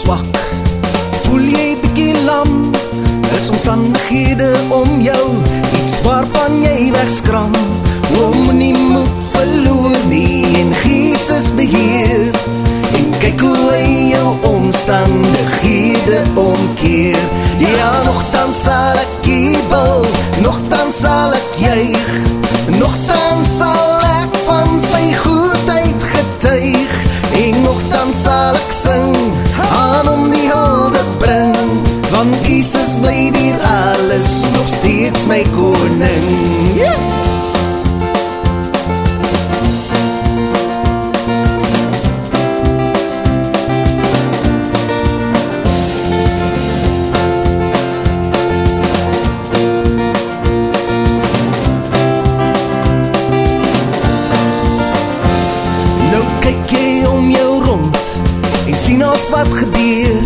swak, voel jy bietjie lam, is omstandighede om jou, iets waarvan jy wegskram, om nie moed verloor nie, en Jesus beheer, en kyk hoe hy jou omstandighede omkeer. Ja, nogtans sal ek jubel, nogtans sal ek juig, nogtans sal ek van sy goedheid getuig, en nogtans sal ek sing, aan om die hulde bring, want Jesus bly hier alles, nog steeds my koning. Yeah. Sien as wat gebeur,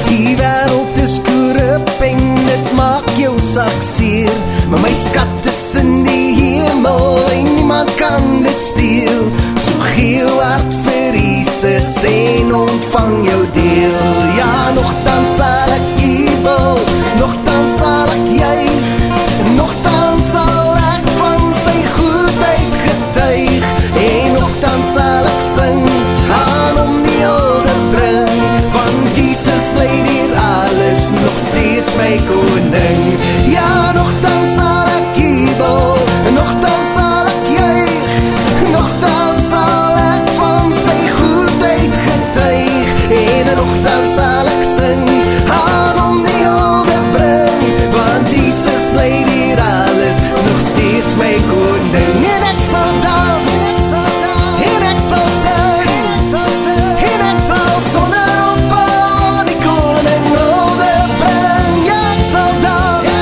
die wêreld is korrup en dit maak jou sak seer, maar my skat is in die hemel en niemand kan dit steel, so gee jou hart vir Jesus en ontvang jou deel. Ja, nogtans sal ek jubel, nogtans sal ek juig, nogtans sal ek van sy goedheid getuig, en nogtans sal ek sing, aan om die hulde bring, want Jesus bly hier alles, nog steeds my koning. Ja, nogtans sal ek jubel, nogtans sal ek juig, nogtans sal ek van sy goedheid getuig, en nogtans sal ek sing, aan om die hulde bring, want Jesus bly hier alles, nog steeds my koning. En ek sal dans, en ek sal sing, en ek sal sonder ophou die koning hulde bring. Ja, ek sal dans,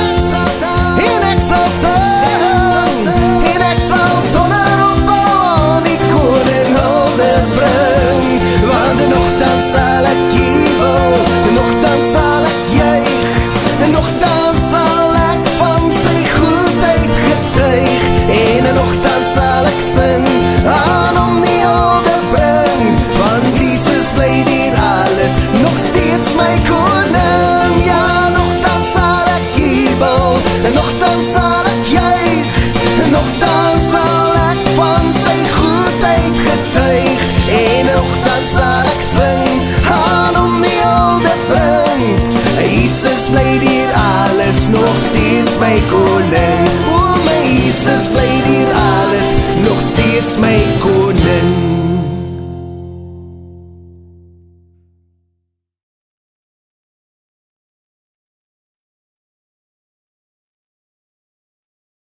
en ek sal sing, en ek sal sonder ophou die koning hulde bring, want nogtans sal ek jubel, nogtans sal ek juig, nogtans sal ek van sy goedheid getuig, en nogtans sal ek sing, aan om die hulde bring, want Jesus bly hier alles, nog steeds my koning. Ja, nogtans sal ek jubel, nogtans sal ek juig, nogtans sal ek van sy goedheid getuig, en nogtans sal ek sing, aan om die hulde bring, Jesus bly hier alles, nog steeds my koning. O, my Jesus bly hier alles, nog steeds my koning.